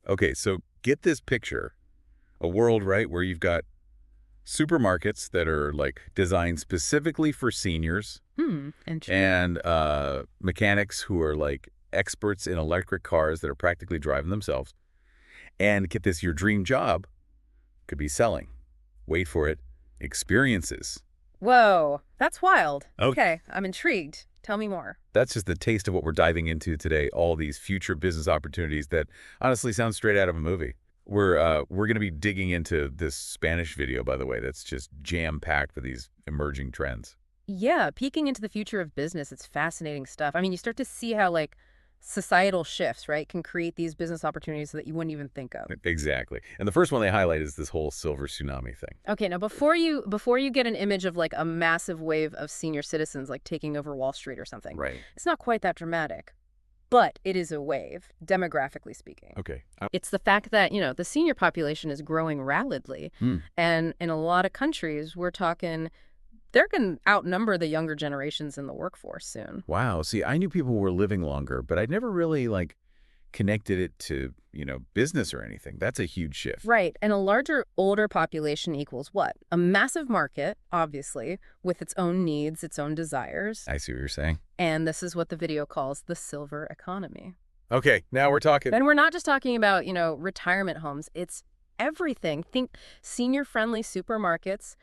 Okay, so get this picture. A world, right, where you've got supermarkets that are like designed specifically for seniors Interesting. and mechanics who are like experts in electric cars that are practically driving themselves. And get this, your dream job could be selling. Wait for it. Experiences. Whoa, that's wild. Okay. Okay, I'm intrigued. Tell me more. That's just the taste of what we're diving into today, all these future business opportunities that honestly sound straight out of a movie. We're going to be digging into this Spanish video, by the way, that's just jam-packed with these emerging trends. Yeah, peeking into the future of business, it's fascinating stuff. I mean, you start to see how, like, societal shifts, right, can create these business opportunities that you wouldn't even think of. Exactly. And the first one they highlight is this whole silver tsunami thing. Okay, now before you get an image of like a massive wave of senior citizens like taking over Wall Street or something, Right. it's not quite that dramatic. But it is a wave, demographically speaking. Okay. It's the fact that, the senior population is growing rapidly. And in a lot of countries, we're talking they're going to outnumber the younger generations in the workforce soon. Wow. See, I knew people were living longer, but I'd never really, connected it to, business or anything. That's a huge shift. Right. And a larger, older population equals what? A massive market, obviously, with its own needs, its own desires. I see what you're saying. And this is what the video calls the silver economy. Okay, now we're talking. And we're not just talking about, retirement homes. It's everything. Think senior-friendly supermarkets,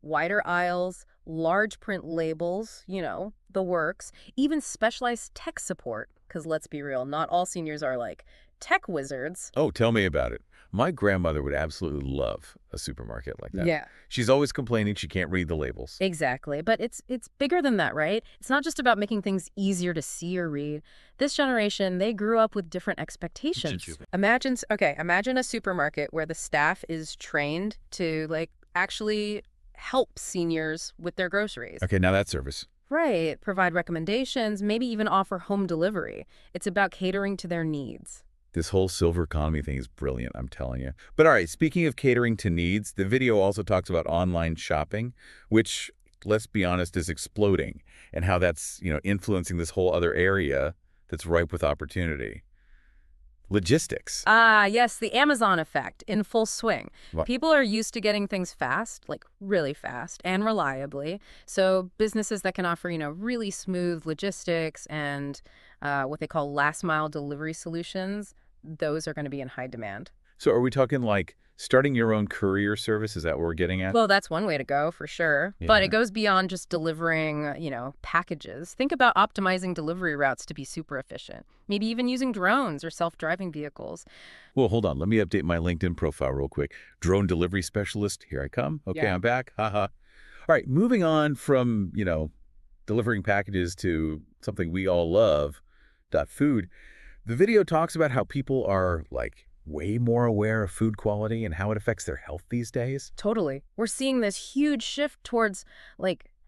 wider aisles, large print labels, the works, even specialized tech support. Because let's be real, not all seniors are like tech wizards. Oh, tell me about it. My grandmother would absolutely love a supermarket like that. Yeah. She's always complaining she can't read the labels. Exactly. But it's bigger than that, right? It's not just about making things easier to see or read. This generation, they grew up with different expectations. Imagine a supermarket where the staff is trained to actually help seniors with their groceries. Okay, now that's service. Right. Provide recommendations, maybe even offer home delivery. It's about catering to their needs. This whole silver economy thing is brilliant, I'm telling you. But all right, speaking of catering to needs, the video also talks about online shopping, which, let's be honest, is exploding, and how that's, influencing this whole other area that's ripe with opportunity. Logistics. Ah, yes, the Amazon effect in full swing. What? People are used to getting things fast, like really fast and reliably. So businesses that can offer, really smooth logistics and what they call last mile delivery solutions, those are going to be in high demand. So are we talking starting your own courier service? Is that what we're getting at? Well, that's one way to go for sure. Yeah. But it goes beyond just delivering, packages. Think about optimizing delivery routes to be super efficient. Maybe even using drones or self-driving vehicles. Well, hold on. Let me update my LinkedIn profile real quick. Drone delivery specialist. Here I come. Okay, Yeah. I'm back. Haha. All right, moving on from, delivering packages to something we all love, food. The video talks about how people are, way more aware of food quality and how it affects their health these days. Totally. We're seeing this huge shift towards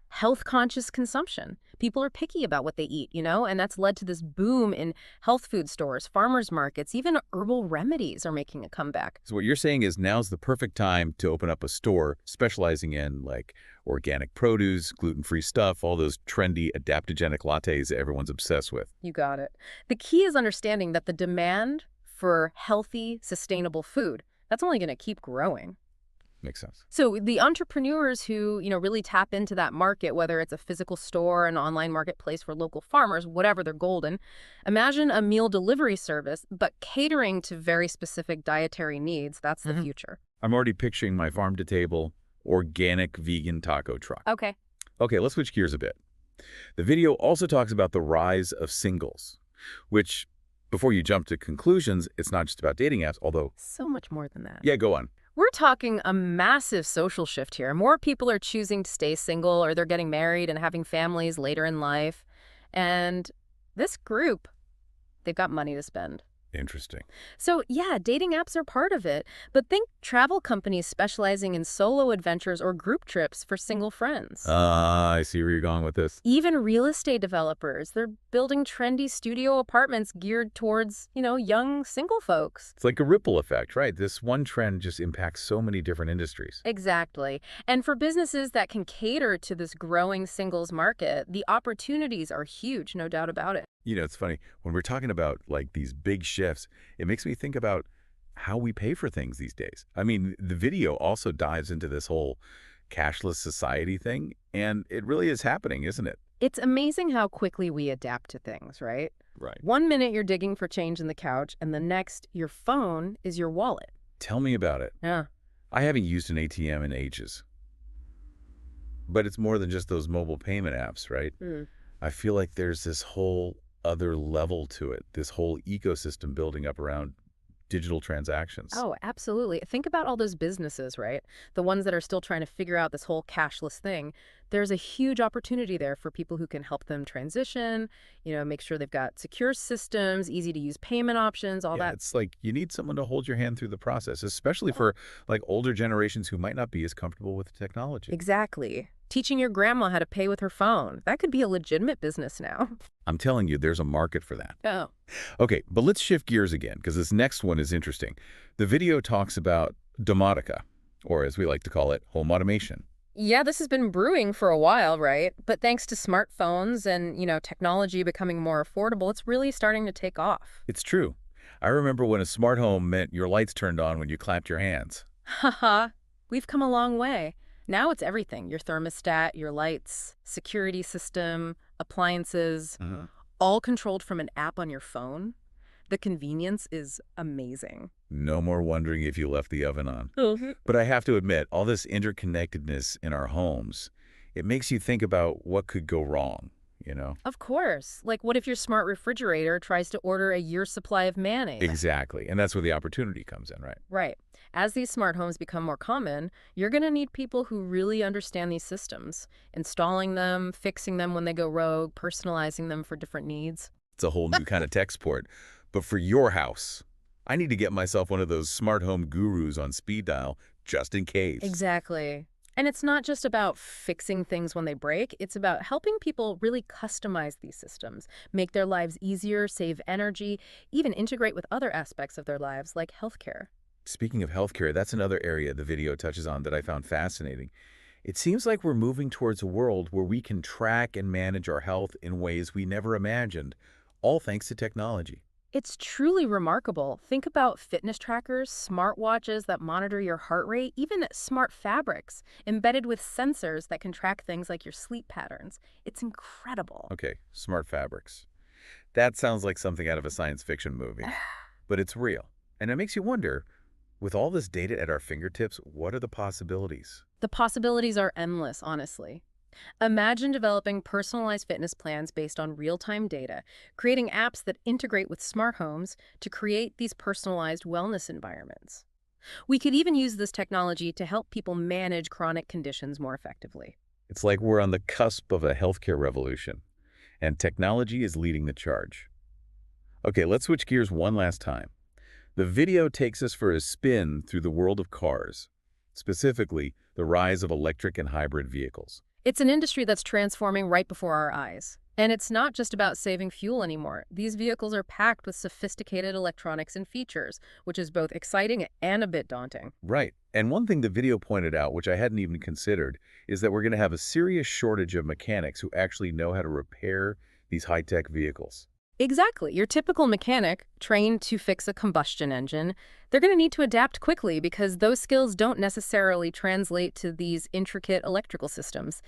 health-conscious consumption. People are picky about what they eat, and that's led to this boom in health food stores, farmers markets, even herbal remedies are making a comeback. So what you're saying is now's the perfect time to open up a store specializing in organic produce, gluten-free stuff, all those trendy adaptogenic lattes that everyone's obsessed with. You got it. The key is understanding that the demand for healthy, sustainable food, that's only going to keep growing. Makes sense. So the entrepreneurs who, really tap into that market, whether it's a physical store, an online marketplace for local farmers, whatever, they're golden. Imagine a meal delivery service, but catering to very specific dietary needs. That's the future. I'm already picturing my farm-to-table, organic vegan taco truck. Okay. Okay, let's switch gears a bit. The video also talks about the rise of singles, which, before you jump to conclusions, it's not just about dating apps, although... So much more than that. Yeah, go on. We're talking a massive social shift here. More people are choosing to stay single, or they're getting married and having families later in life. And this group, they've got money to spend. Interesting. So yeah, dating apps are part of it, but think travel companies specializing in solo adventures or group trips for single friends. I see where you're going with this. Even real estate developers, they're building trendy studio apartments geared towards, young single folks. It's like a ripple effect, right? This one trend just impacts so many different industries. Exactly. And for businesses that can cater to this growing singles market, the opportunities are huge, no doubt about it. It's funny, when we're talking about these big shifts, it makes me think about how we pay for things these days. I mean, the video also dives into this whole cashless society thing, and it really is happening, isn't it? It's amazing how quickly we adapt to things, right? Right. One minute you're digging for change in the couch, and the next, your phone is your wallet. Tell me about it. Yeah. I haven't used an ATM in ages. But it's more than just those mobile payment apps, right? Mm. I feel like there's this whole other level to it, this whole ecosystem building up around digital transactions. Oh, absolutely. Think about all those businesses, right? The ones that are still trying to figure out this whole cashless thing. There's a huge opportunity there for people who can help them transition, make sure they've got secure systems, easy to use payment options, all Yeah, that. it's like you need someone to hold your hand through the process, especially for like older generations who might not be as comfortable with the technology. Exactly. Teaching your grandma how to pay with her phone. That could be a legitimate business now. I'm telling you, there's a market for that. Oh. Okay, but let's shift gears again, because this next one is interesting. The video talks about domotica, or as we like to call it, home automation. Yeah, this has been brewing for a while, right? But thanks to smartphones and, technology becoming more affordable, it's really starting to take off. It's true. I remember when a smart home meant your lights turned on when you clapped your hands. Haha, we've come a long way. Now it's everything. Your thermostat, your lights, security system, appliances, all controlled from an app on your phone. The convenience is amazing. No more wondering if you left the oven on. Mhm. But I have to admit, all this interconnectedness in our homes, it makes you think about what could go wrong. Of course. Like, what if your smart refrigerator tries to order a year's supply of mayonnaise? Exactly. And that's where the opportunity comes in, right? Right. As these smart homes become more common, you're going to need people who really understand these systems, installing them, fixing them when they go rogue, personalizing them for different needs. It's a whole new kind of tech sport. But for your house, I need to get myself one of those smart home gurus on speed dial just in case. Exactly. And it's not just about fixing things when they break. It's about helping people really customize these systems, make their lives easier, save energy, even integrate with other aspects of their lives like healthcare. Speaking of healthcare, that's another area the video touches on that I found fascinating. It seems like we're moving towards a world where we can track and manage our health in ways we never imagined, all thanks to technology. It's truly remarkable. Think about fitness trackers, smartwatches that monitor your heart rate, even smart fabrics embedded with sensors that can track things like your sleep patterns. It's incredible. Okay, smart fabrics. That sounds like something out of a science fiction movie, but it's real. And it makes you wonder, with all this data at our fingertips, what are the possibilities? The possibilities are endless, honestly. Imagine developing personalized fitness plans based on real-time data, creating apps that integrate with smart homes to create these personalized wellness environments. We could even use this technology to help people manage chronic conditions more effectively. It's like we're on the cusp of a healthcare revolution, and technology is leading the charge. Okay, let's switch gears one last time. The video takes us for a spin through the world of cars, specifically the rise of electric and hybrid vehicles. It's an industry that's transforming right before our eyes. And it's not just about saving fuel anymore. These vehicles are packed with sophisticated electronics and features, which is both exciting and a bit daunting. Right. And one thing the video pointed out, which I hadn't even considered, is that we're going to have a serious shortage of mechanics who actually know how to repair these high-tech vehicles. Exactly. Your typical mechanic, trained to fix a combustion engine, they're going to need to adapt quickly because those skills don't necessarily translate to these intricate electrical systems.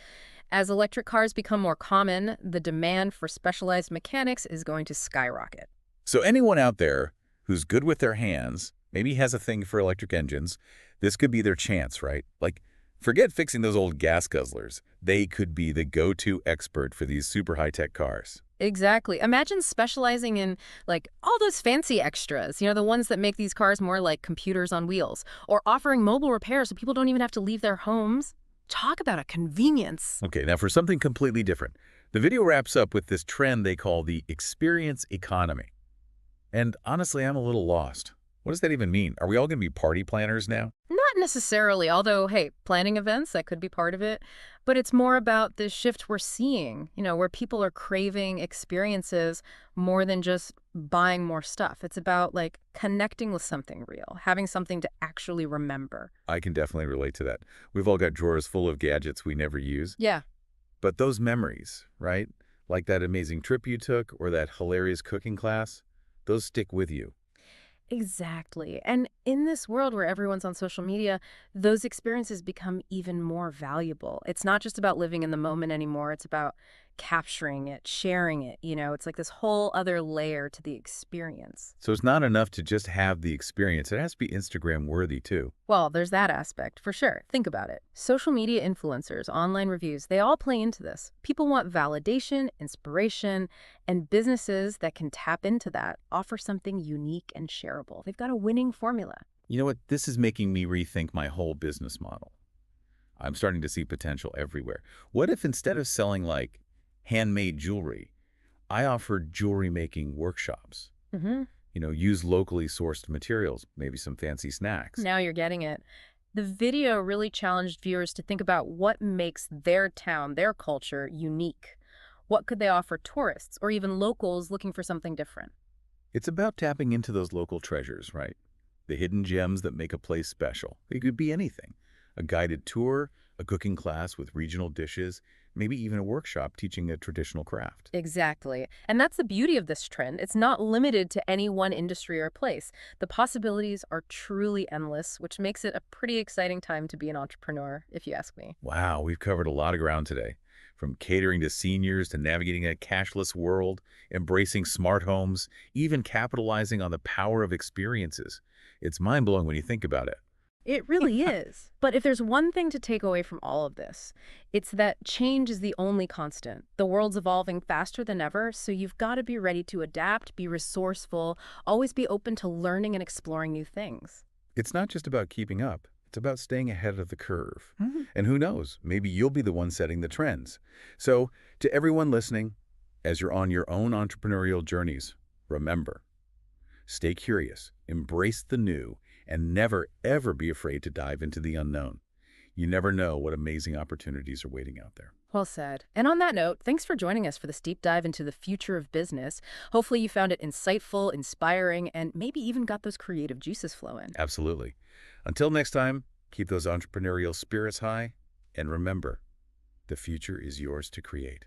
As electric cars become more common, the demand for specialized mechanics is going to skyrocket. So anyone out there who's good with their hands, maybe has a thing for electric engines, this could be their chance, right? Like, forget fixing those old gas guzzlers. They could be the go-to expert for these super high-tech cars. Exactly. Imagine specializing in, like, all those fancy extras, the ones that make these cars more like computers on wheels, or offering mobile repairs so people don't even have to leave their homes. Talk about a convenience. Okay, now for something completely different. The video wraps up with this trend they call the experience economy. And honestly, I'm a little lost. What does that even mean? Are we all going to be party planners now? Not necessarily, although, hey, planning events, that could be part of it. But it's more about the shift we're seeing, where people are craving experiences more than just buying more stuff. It's about, like, connecting with something real, having something to actually remember. I can definitely relate to that. We've all got drawers full of gadgets we never use. Yeah. But those memories, right? Like that amazing trip you took or that hilarious cooking class, those stick with you. Exactly. And in this world where everyone's on social media, those experiences become even more valuable. It's not just about living in the moment anymore. It's about capturing it, sharing it. It's like this whole other layer to the experience. So it's not enough to just have the experience. It has to be Instagram worthy too. Well, there's that aspect, for sure. Think about it. Social media influencers, online reviews, they all play into this. People want validation, inspiration, and businesses that can tap into that offer something unique and shareable. They've got a winning formula. You know what? This is making me rethink my whole business model. I'm starting to see potential everywhere. What if instead of selling like handmade jewelry, I offered jewelry making workshops? Hmm. Use locally sourced materials, maybe some fancy snacks. Now you're getting it. The video really challenged viewers to think about what makes their town, their culture, unique. What could they offer tourists or even locals looking for something different? It's about tapping into those local treasures, right? The hidden gems that make a place special. It could be anything. A guided tour, a cooking class with regional dishes, maybe even a workshop teaching a traditional craft. Exactly. And that's the beauty of this trend. It's not limited to any one industry or place. The possibilities are truly endless, which makes it a pretty exciting time to be an entrepreneur, if you ask me. Wow, we've covered a lot of ground today. From catering to seniors to navigating a cashless world, embracing smart homes, even capitalizing on the power of experiences. It's mind-blowing when you think about it. It really is. But if there's one thing to take away from all of this, it's that change is the only constant. The world's evolving faster than ever, so you've got to be ready to adapt, be resourceful, always be open to learning and exploring new things. It's not just about keeping up. It's about staying ahead of the curve. Mhm. And who knows, maybe you'll be the one setting the trends. So, to everyone listening, as you're on your own entrepreneurial journeys, remember, stay curious, embrace the new, and never, ever be afraid to dive into the unknown. You never know what amazing opportunities are waiting out there. Well said. And on that note, thanks for joining us for this deep dive into the future of business. Hopefully you found it insightful, inspiring, and maybe even got those creative juices flowing. Absolutely. Until next time, keep those entrepreneurial spirits high, and remember, the future is yours to create.